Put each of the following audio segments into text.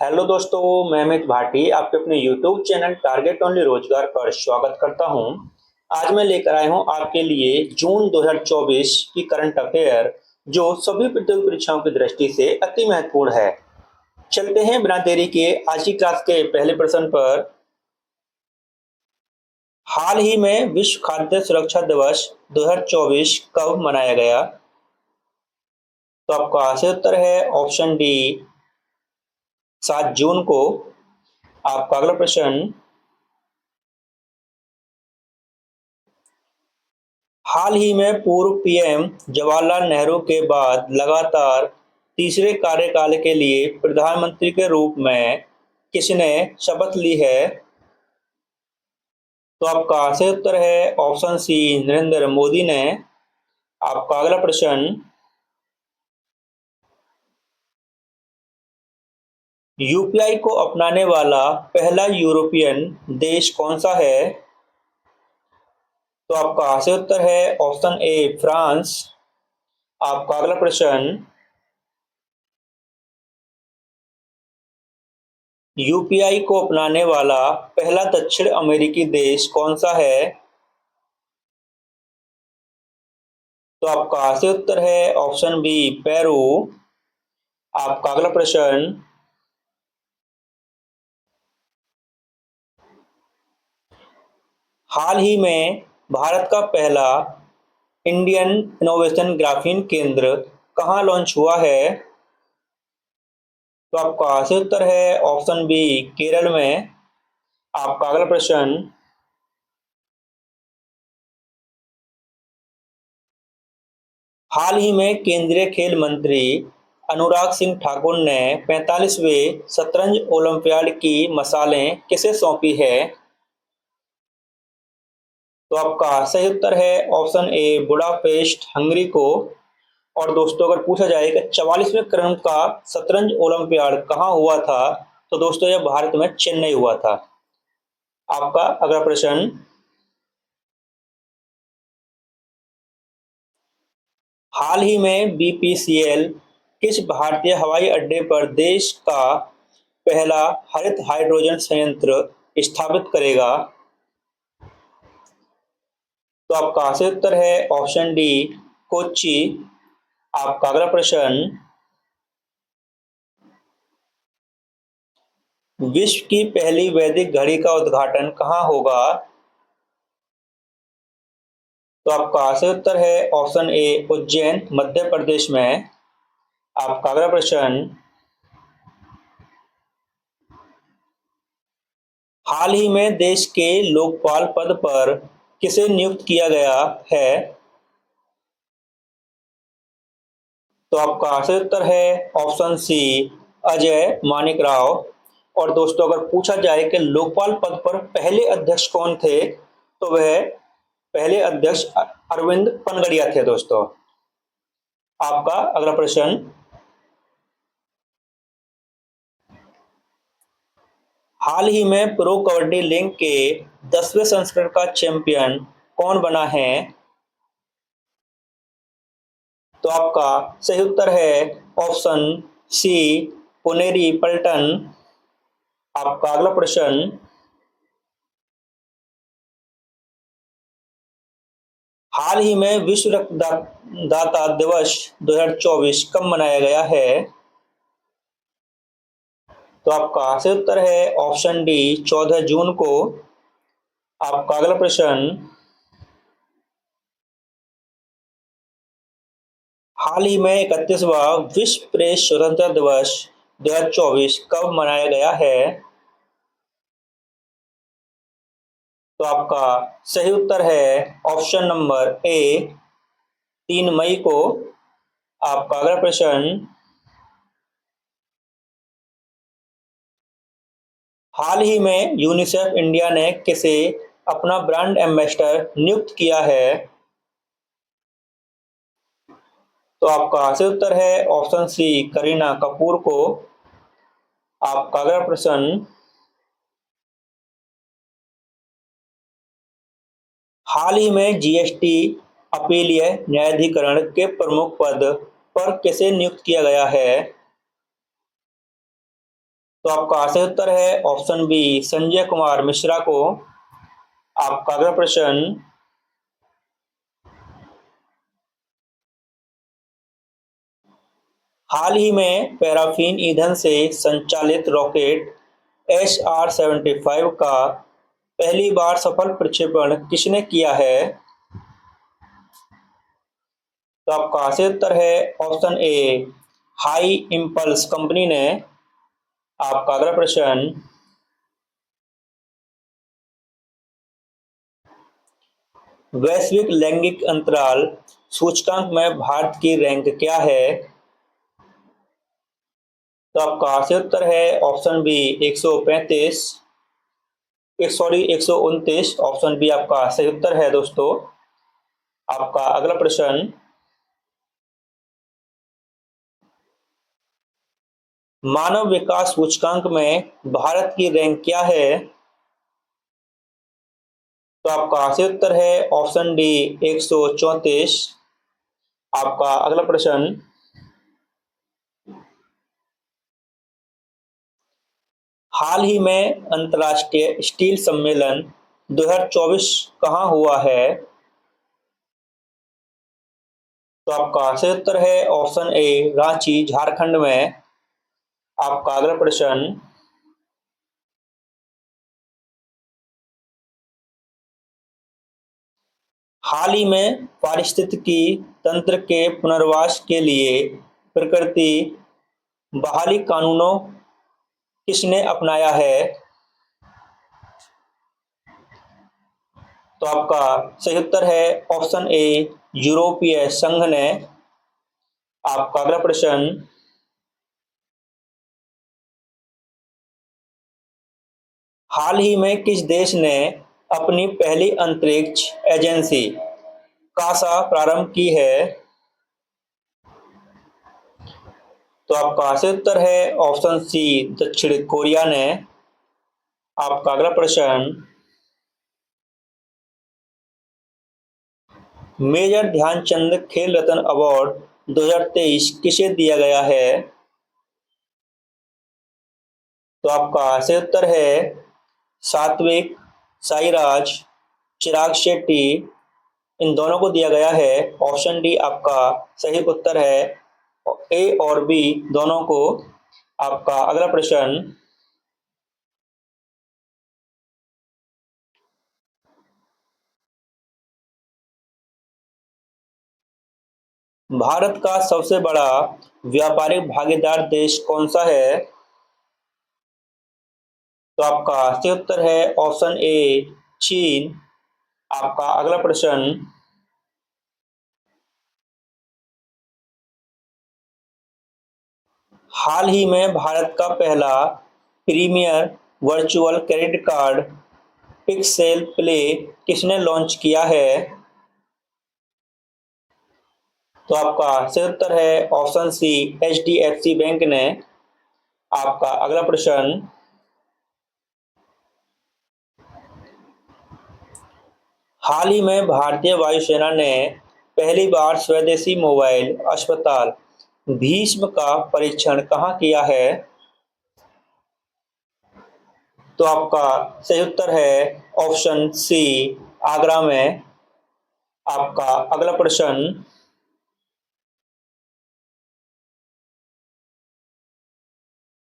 Hello दोस्तों, मैं अमित भाटी आपके अपने YouTube चैनल टारगेट ओनली रोजगार पर स्वागत करता हूं। आज मैं लेकर आया हूं आपके लिए जून 2024 की करंट अफेयर, जो सभी प्रतियोगी परीक्षाओं की दृष्टि से अति महत्वपूर्ण है। चलते हैं बिना देरी के आज की क्लास के पहले प्रश्न पर। हाल ही में विश्व खाद्य सुरक्षा दिवस 2024 कब मनाया गया? तो आपका सही उत्तर है ऑप्शन डी, 7 जून को। आपका अगला प्रश्न, हाल ही में पूर्व पीएम जवाहरलाल नेहरू के बाद लगातार तीसरे कार्यकाल के लिए प्रधानमंत्री के रूप में किसने शपथ ली है? तो आपका सही उत्तर है ऑप्शन सी, नरेंद्र मोदी ने। आपका अगला प्रश्न, यूपीआई को अपनाने वाला पहला यूरोपियन देश कौन सा है? तो आपका सही उत्तर है ऑप्शन ए, फ्रांस। आपका अगला प्रश्न, यूपीआई को अपनाने वाला पहला दक्षिण अमेरिकी देश कौन सा है? तो आपका सही उत्तर है ऑप्शन बी, पेरू। आपका अगला प्रश्न, हाल ही में भारत का पहला इंडियन इनोवेशन ग्राफीन केंद्र कहाँ लॉन्च हुआ है? तो आपका सही उत्तर है ऑप्शन बी, केरल में। आपका अगला प्रश्न, हाल ही में केंद्रीय खेल मंत्री अनुराग सिंह ठाकुर ने 45वें शतरंज ओलंपियाड की मशालें किसे सौंपी है? तो आपका सही उत्तर है ऑप्शन ए, बुडापेस्ट हंगरी को। और दोस्तों, अगर पूछा जाए कि 44वें क्रम का शतरंज ओलंपियाड कहाँ हुआ था, तो दोस्तों यह भारत में चेन्नई हुआ था। आपका अगला प्रश्न, हाल ही में बीपीसीएल किस भारतीय हवाई अड्डे पर देश का पहला हरित हाइड्रोजन संयंत्र स्थापित करेगा? तो आपका सही उत्तर है ऑप्शन डी, कोच्चि। आपका अगला प्रश्न, विश्व की पहली वैदिक घड़ी का उद्घाटन कहाँ होगा? तो आपका सही उत्तर है ऑप्शन ए, उज्जैन मध्य प्रदेश में। आपका अगला प्रश्न, हाल ही में देश के लोकपाल पद पर किसे नियुक्त किया गया है? तो आपका सही उत्तर है ऑप्शन सी, अजय मानिक राव। और दोस्तों, अगर पूछा जाए कि लोकपाल पद पर पहले अध्यक्ष कौन थे, तो वह पहले अध्यक्ष अरविंद पनगड़िया थे दोस्तों। आपका अगला प्रश्न, हाल ही में प्रो कबड्डी लीग के 10वें संस्करण का चैंपियन कौन बना है? तो आपका सही उत्तर है ऑप्शन सी, पुनेरी पल्टन। आपका अगला प्रश्न, हाल ही में विश्व रक्तदाता दिवस 2024 कब मनाया गया है? तो आपका सही उत्तर है ऑप्शन डी, 14 जून को। आपका अगला प्रश्न, हाल ही में 31वां विश्व प्रेस स्वतंत्रता दिवस 2024 कब मनाया गया है? तो आपका सही उत्तर है ऑप्शन नंबर ए, 3 मई को। आपका अगला प्रश्न, हाल ही में यूनिसेफ इंडिया ने किसे अपना ब्रांड एम्बेसडर नियुक्त किया है? तो आपका सही उत्तर है ऑप्शन सी, करीना कपूर को। आपका अगला प्रश्न, हाल ही में जीएसटी अपीलीय न्यायाधिकरण के प्रमुख पद पर किसे नियुक्त किया गया है? तो आपका सही उत्तर है ऑप्शन बी संजय कुमार मिश्रा को। आपका अगला प्रश्न, हाल ही में पैराफीन ईंधन से संचालित रॉकेट SR-75 का पहली बार सफल प्रक्षेपण किसने किया है? तो आपका सही उत्तर है option A high impulse company ने। आपका अगला प्रश्न, वैश्विक लैंगिक अंतराल सूचकांक में भारत की रैंक क्या है? तो आपका सही उत्तर है option B 135, sorry 129। Option B आपका सही उत्तर है दोस्तों। आपका अगला प्रश्न, मानव विकास सूचकांक में भारत की रैंक क्या है? तो आपका सही उत्तर है ऑप्शन डी 134। आपका अगला प्रश्न, हाल ही में अंतर्राष्ट्रीय स्टील सम्मेलन 2024 कहाँ हुआ है? तो आपका सही उत्तर है ऑप्शन ए रांची झारखंड में। आपका अगला प्रश्न, हाल ही में पारिस्थितिकी तंत्र के पुनर्वास के लिए प्रकृति बहाली कानूनों किसने अपनाया है? तो आपका सही उत्तर है ऑप्शन ए यूरोपीय संघ ने। आपका अगला प्रश्न, हाल ही में किस देश ने अपनी पहली अंतरिक्ष एजेंसी कासा प्रारंभ की है? तो आपका सही उत्तर है ऑप्शन सी दक्षिण कोरिया ने। आपका अगला प्रश्न, मेजर ध्यानचंद खेल रत्न अवार्ड 2023 किसे दिया गया है? तो आपका सही उत्तर है सात्विक साईराज चिराग शेट्टी, इन दोनों को दिया गया है। ऑप्शन डी आपका सही उत्तर है, ए और बी दोनों को। आपका अगला प्रश्न, भारत का सबसे बड़ा व्यापारिक भागीदार देश कौन सा है? तो आपका सही उत्तर है ऑप्शन ए चीन। आपका अगला प्रश्न, हाल ही में भारत का पहला premier virtual credit card Pixel Play किसने लॉन्च किया है? तो आपका सही उत्तर है ऑप्शन सी HDFC बैंक ने। आपका अगला प्रश्न, हाल ही में भारतीय वायुसेना ने पहली बार स्वदेशी मोबाइल अस्पताल भीष्म का परीक्षण कहाँ किया है? तो आपका सही उत्तर है ऑप्शन सी आगरा में। आपका अगला प्रश्न,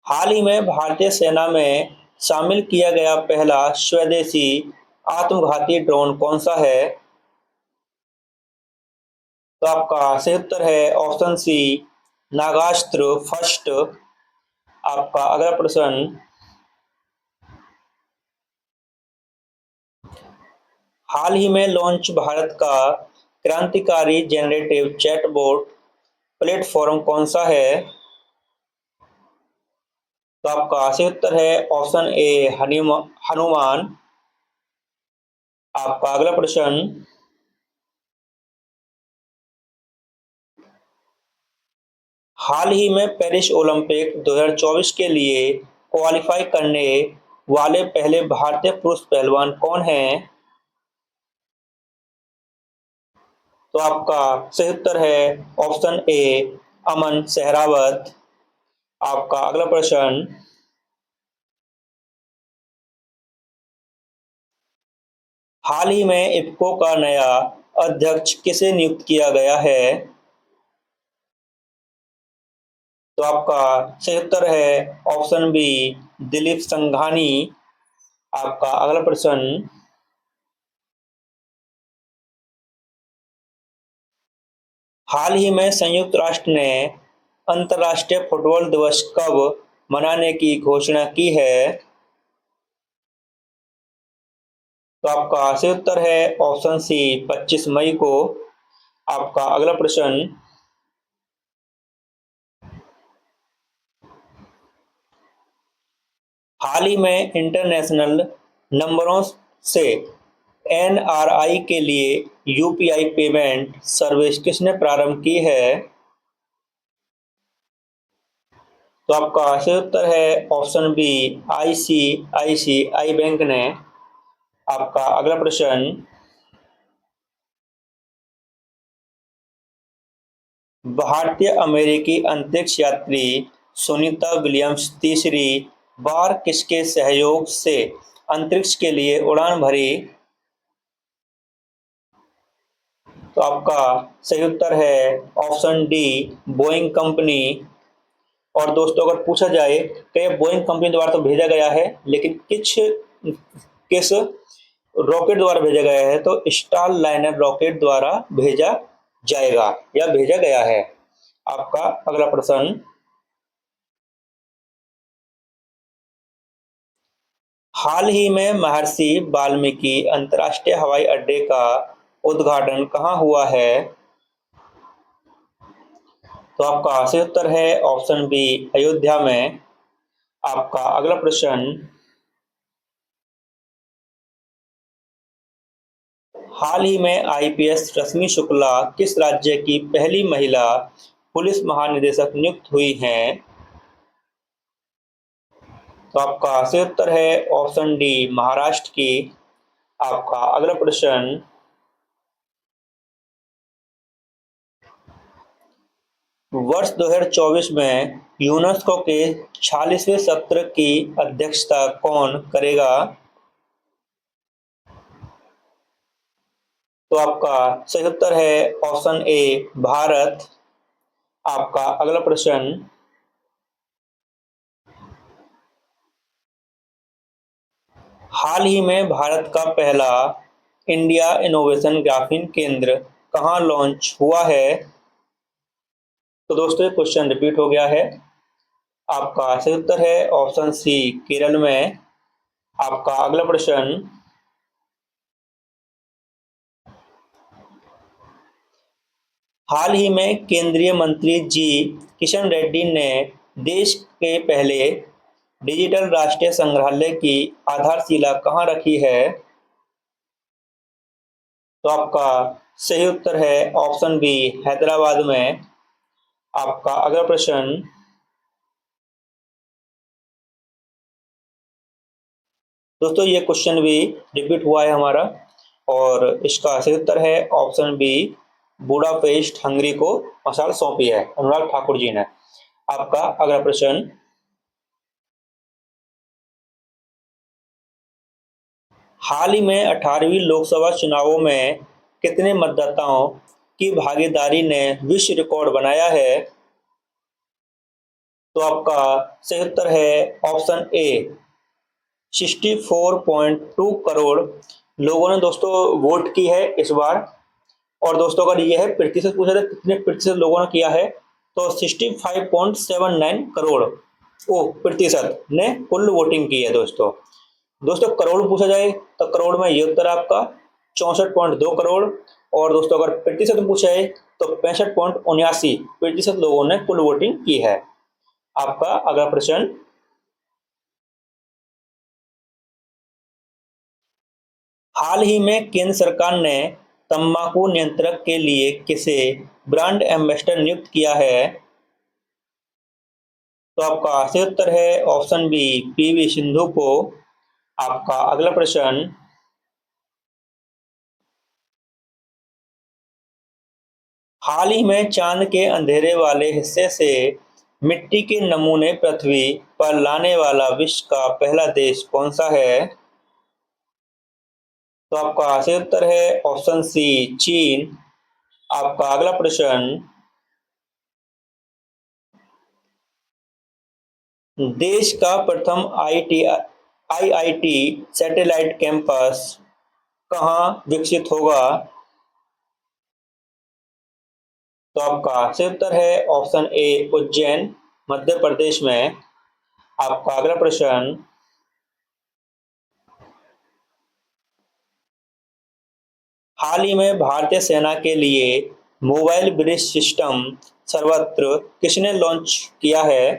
हाल ही में भारतीय सेना में शामिल किया गया पहला स्वदेशी आत्मघाती ड्रोन कौन सा है? तो आपका सही उत्तर है ऑप्शन सी नागास्त्र फर्स्ट। आपका अगला प्रश्न, हाल ही में लॉन्च भारत का क्रांतिकारी जनरेटिव चैटबॉट प्लेटफॉर्म कौन सा है? तो आपका सही उत्तर है ऑप्शन ए हनुमान। आपका अगला प्रश्न, हाल ही में पेरिस ओलंपिक 2024 के लिए क्वालिफाई करने वाले पहले भारतीय पुरुष पहलवान कौन हैं? तो आपका सही उत्तर है ऑप्शन ए अमन सहरावत। आपका अगला प्रश्न, हाल ही में इफ्को का नया अध्यक्ष किसे नियुक्त किया गया है? तो आपका सही उत्तर है ऑप्शन बी, दिलीप संघानी। आपका अगला प्रश्न, हाल ही में संयुक्त राष्ट्र ने अंतर्राष्ट्रीय फुटबॉल दिवस कब मनाने की घोषणा की है? तो आपका सही उत्तर है ऑप्शन सी, 25 मई को। आपका अगला प्रश्न, हाल ही में इंटरनेशनल नंबरों से एनआरआई के लिए यूपीआई पेमेंट सर्विस किसने प्रारंभ की है? तो आपका सही उत्तर है ऑप्शन बी, आईसीआईसीआई बैंक ने। आपका अगला प्रश्न, भारतीय अमेरिकी अंतरिक्ष यात्री सुनीता विलियम्स तीसरी बार किसके सहयोग से अंतरिक्ष के लिए उड़ान भरी? तो आपका सही उत्तर है ऑप्शन डी, बोइंग कंपनी। और दोस्तों अगर पूछा जाए कि बोइंग कंपनी द्वारा तो भेजा गया है, लेकिन किस रॉकेट द्वारा भेजा गया है, तो स्टार लाइनर रॉकेट द्वारा भेजा जाएगा या भेजा गया है। आपका अगला प्रश्न, हाल ही में महर्षि वाल्मीकि अंतर्राष्ट्रीय हवाई अड्डे का उद्घाटन कहाँ हुआ है? तो आपका सही उत्तर है ऑप्शन बी, अयोध्या में। आपका अगला प्रश्न, हाल ही में आईपीएस रश्मि शुक्ला किस राज्य की पहली महिला पुलिस महानिदेशक नियुक्त हुई हैं? तो आपका सही उत्तर है ऑप्शन डी, महाराष्ट्र की। आपका अगला प्रश्न, वर्ष 2024 में यूनेस्को के 46वें सत्र की अध्यक्षता कौन करेगा? तो आपका सही उत्तर है ऑप्शन ए, भारत। आपका अगला प्रश्न, हाल ही में भारत का पहला इंडिया इनोवेशन ग्राफीन केंद्र कहाँ लॉन्च हुआ है? तो दोस्तों ये क्वेश्चन रिपीट हो गया है। आपका सही उत्तर है ऑप्शन सी, केरल में। आपका अगला प्रश्न, हाल ही में केंद्रीय मंत्री जी किशन रेड्डी ने देश के पहले डिजिटल राष्ट्रीय संग्रहालय की आधारशिला कहाँ रखी है? तो आपका सही उत्तर है ऑप्शन बी, हैदराबाद में। आपका अगला प्रश्न, दोस्तों ये क्वेश्चन भी रिपीट हुआ है हमारा, और इसका सही उत्तर है ऑप्शन बी, बुडापेस्ट हंगरी को मसाल सौंपी है अनुराग ठाकुर जी ने। आपका अगला प्रश्न, हाल ही में 18वीं लोकसभा चुनावों में कितने मतदाताओं की भागीदारी ने विश्व रिकॉर्ड बनाया है? तो आपका सही उत्तर है ऑप्शन ए, 64.2 करोड़ लोगों ने दोस्तों वोट की है इस बार। और दोस्तों अगर ये है प्रतिशत पूछा जाए कितने प्रतिशत लोगों ने किया है, तो 65.79 करोड़ ओ प्रतिशत ने कुल वोटिंग की है दोस्तों। दोस्तों करोड़ पूछा जाए तो करोड़ में ये उत्तर आपका 64.2 करोड़। और दोस्तों अगर प्रतिशत पूछा है तो 65.79% लोगों ने कुल वोटिंग की है। आपका अगला प्रश्न, हाल ही में केंद्र सरकार ने तंबाकू नियंत्रक के लिए किसे ब्रांड एम्बेसडर नियुक्त किया है? तो आपका सही उत्तर है ऑप्शन बी, पीवी सिंधु को। आपका अगला प्रश्न, हाल ही में चांद के अंधेरे वाले हिस्से से मिट्टी के नमूने पृथ्वी पर लाने वाला विश्व का पहला देश कौन सा है? तो आपका सही उत्तर है ऑप्शन सी चीन। आपका अगला प्रश्न, देश का प्रथम आईआईटी सैटेलाइट कैंपस कहाँ विकसित होगा? तो आपका सही उत्तर है ऑप्शन ए उज्जैन, मध्य प्रदेश में। आपका अगला प्रश्न, हाल ही में भारतीय सेना के लिए मोबाइल ब्रिज सिस्टम सर्वत्र किसने लॉन्च किया है?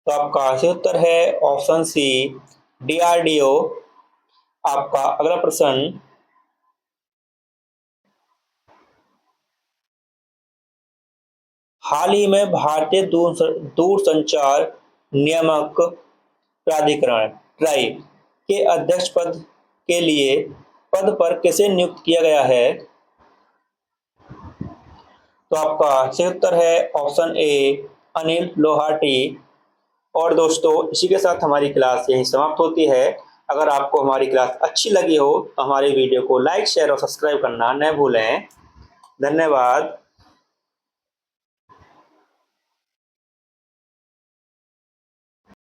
तो आपका सही उत्तर है ऑप्शन सी डीआरडीओ। आपका अगला प्रश्न, हाल ही में भारतीय दूरसंचार नियामक प्राधिकरण ट्राई के अध्यक्ष पद के लिए पद पर किसे नियुक्त किया गया है? तो आपका सही उत्तर है ऑप्शन ए अनिल लोहाटी। और दोस्तों, इसी के साथ हमारी क्लास यहीं समाप्त होती है। अगर आपको हमारी क्लास अच्छी लगी हो तो हमारे वीडियो को लाइक शेयर और सब्सक्राइब करना न भूलें। धन्यवाद।